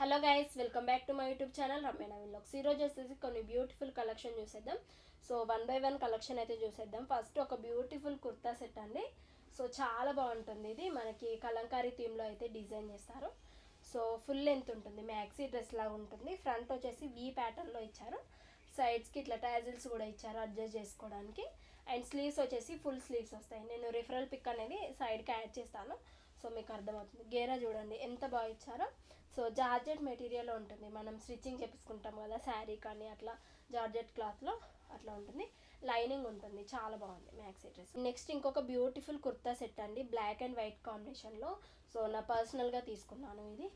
Hello guys, welcome back to my YouTube channel Ramya vlogs. ఈరోజు వచ్చేసి కొన్ని బ్యూటిఫుల్ కలెక్షన్ చూసేద్దాం. సో 1 by 1 కలెక్షన్ అయితే చూసేద్దాం. ఫస్ట్ ఒక బ్యూటిఫుల్ కుర్తా సెట్ అండి. సో చాలా బాగుంటుంది. ఇది మనకి కలంకారీ థీమ్లో అయితే డిజైన్ చేస్తారు. సో ఫుల్ లెంత్ ఉంటుంది, మ్యాక్సీ డ్రెస్ లాగా ఉంటుంది. ఫ్రంట్ వచ్చేసి వీ ప్యాటర్న్లో ఇచ్చారు. సైడ్స్కి ఇట్లా టాజిల్స్ కూడా ఇచ్చారు అడ్జస్ట్ చేసుకోవడానికి. అండ్ స్లీవ్స్ వచ్చేసి ఫుల్ స్లీవ్స్ వస్తాయి. నేను రిఫరల్ పిక్ అనేది సైడ్కి యాడ్ చేస్తాను, సో మీకు అర్థమవుతుంది. గేరా చూడండి ఎంత బాగా ఇచ్చారో. సో జార్జెట్ మెటీరియల్ ఉంటుంది, మనం స్టిచ్చింగ్ చేపించుకుంటాం కదా శారీ కానీ అట్లా జార్జెట్ క్లాత్లో అట్లా ఉంటుంది. లైనింగ్ ఉంటుంది, చాలా బాగుంది మ్యాక్సీ డ్రెస్. నెక్స్ట్ ఇంకొక బ్యూటిఫుల్ కుర్తా సెట్ అండి, బ్లాక్ అండ్ వైట్ కాంబినేషన్లో. సో నా పర్సనల్గా తీసుకున్నాను ఇది.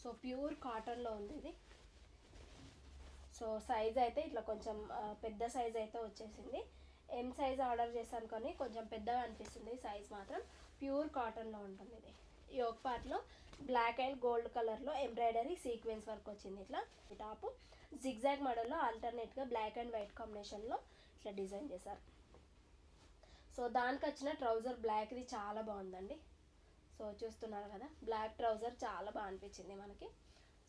సో ప్యూర్ కాటన్లో ఉంది ఇది. సో సైజ్ అయితే ఇట్లా కొంచెం పెద్ద సైజ్ అయితే వచ్చేసింది. ఎం సైజ్ ఆర్డర్ చేశాను కానీ కొంచెం పెద్దగా అనిపిస్తుంది సైజ్ మాత్రం. ప్యూర్ కాటన్లో ఉంటుంది ఇది. ఈ ఒక పార్ట్లో బ్లాక్ అండ్ గోల్డ్ కలర్లో ఎంబ్రాయిడరీ సీక్వెన్స్ వర్క్ వచ్చింది. ఇట్లా టాప్ జిగ్జాగ్ మోడల్లో ఆల్టర్నేట్గా బ్లాక్ అండ్ వైట్ కాంబినేషన్లో ఇట్లా డిజైన్ చేశారు. సో దానికి వచ్చిన ట్రౌజర్ బ్లాక్ది చాలా బాగుందండి. సో చూస్తున్నారు కదా, బ్లాక్ ట్రౌజర్ చాలా బాగా అనిపించింది మనకి.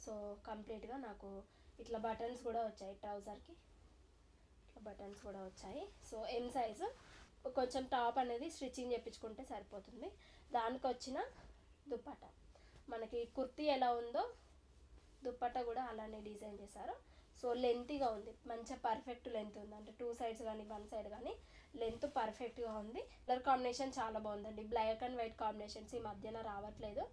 సో కంప్లీట్గా నాకు ఇట్లా బటన్స్ కూడా వచ్చాయి ట్రౌజర్కి, ఇట్లా బటన్స్ కూడా వచ్చాయి. సో ఎం సైజు కొంచెం టాప్ అనేది స్టిచ్చింగ్ చేయించుకుంటే సరిపోతుంది. దానికి వచ్చిన దుప్పట్టా మనకి కుర్తీ ఎలా ఉందో దుప్పట్టా కూడా అలానే డిజైన్ చేశారు. సో లెంతీగా ఉంది, మంచిగా పర్ఫెక్ట్ లెంత్ ఉంది. అంటే 2 sides కానీ 1 side కానీ లెంత్ పర్ఫెక్ట్గా ఉంది. కలర్ కాంబినేషన్ చాలా బాగుందండి. బ్లాక్ అండ్ వైట్ కాంబినేషన్స్ ఈ మధ్యన రావట్లేదు.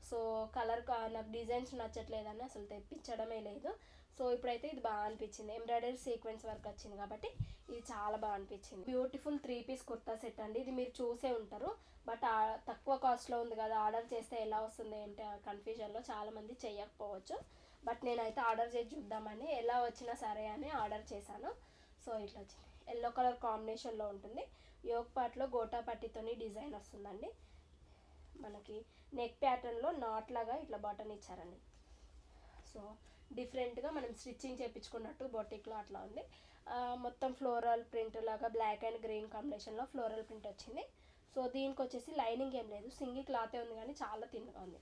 సో కలర్ నాకు డిజైన్స్ నచ్చట్లేదని అసలు తెప్పించడమే లేదు. సో ఇప్పుడైతే ఇది బాగా అనిపించింది. ఎంబ్రాయిడరీ సీక్వెన్స్ వర్క్ వచ్చింది కాబట్టి ఇది చాలా బాగా అనిపించింది. బ్యూటిఫుల్ 3-piece కుర్తా సెట్ అండి. ఇది మీరు చూసే ఉంటారు, బట్ తక్కువ కాస్ట్లో ఉంది కదా, ఆర్డర్ చేస్తే ఎలా వస్తుంది అంటే కన్ఫ్యూజన్లో చాలామంది చేయకపోవచ్చు. బట్ నేనైతే ఆర్డర్ చేసి చూద్దామని, ఎలా వచ్చినా సరే అని ఆర్డర్ చేశాను. సో ఇట్లా వచ్చింది, ఎల్లో కలర్ కాంబినేషన్లో ఉంటుంది. యోక్ పార్ట్లో గోటా పట్టితోని డిజైన్ వస్తుందండి. మనకి నెక్ ప్యాటర్న్లో నాట్ లాగా ఇట్లా బటన్ ఇచ్చారండి. సో డిఫరెంట్గా మనం స్టిచ్చింగ్ చేయించుకున్నట్టు బొటిక్లో అట్లా ఉంది. మొత్తం ఫ్లోరల్ ప్రింట్ లాగా బ్లాక్ అండ్ గ్రీన్ కాంబినేషన్లో ఫ్లోరల్ ప్రింట్ వచ్చింది. సో దీనికి వచ్చేసి లైనింగ్ ఏం లేదు, సింగిల్ క్లాతే ఉంది కానీ చాలా థిన్గా ఉంది.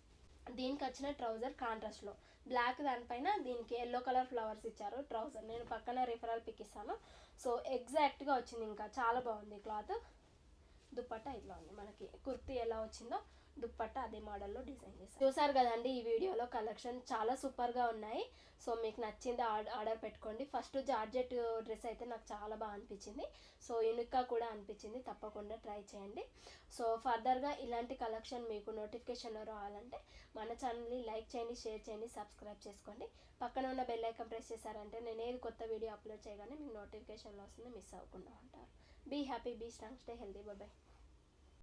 దీనికి వచ్చిన ట్రౌజర్ కాంట్రాస్ట్లో బ్లాక్, దానిపైన దీనికి ఎల్లో కలర్ ఫ్లవర్స్ ఇచ్చారు ట్రౌజర్. నేను పక్కన రిఫరల్ పిక్ ఇస్తాను. సో ఎగ్జాక్ట్గా వచ్చింది, ఇంకా చాలా బాగుంది క్లాత్. దుప్పట్టా ఇట్లా ఉంది, మనకి కుర్తీ ఎలా వచ్చిందో దుప్పట్టా అదే మోడల్లో డిజైన్ చేశారు. చూసారు కదండి ఈ వీడియోలో కలెక్షన్ చాలా సూపర్గా ఉన్నాయి. సో మీకు నచ్చింది ఆర్డర్ పెట్టుకోండి. ఫస్ట్ జార్జెట్ డ్రెస్ అయితే నాకు చాలా బాగా అనిపించింది. సో యూనిక్గా కూడా అనిపించింది, తప్పకుండా ట్రై చేయండి. సో ఫర్దర్గా ఇలాంటి కలెక్షన్ మీకు నోటిఫికేషన్లో రావాలంటే మన ఛానల్ని లైక్ చేయండి, షేర్ చేయండి, సబ్స్క్రైబ్ చేసుకోండి. పక్కన ఉన్న బెల్ ఐకాన్ ప్రెస్ చేశారంటే నేను ఏది కొత్త వీడియో అప్లోడ్ చేయగానే మీకు నోటిఫికేషన్లో వస్తుంది, మిస్ అవ్వకుండా ఉంటారు. Be happy, be strong, stay healthy. Bye.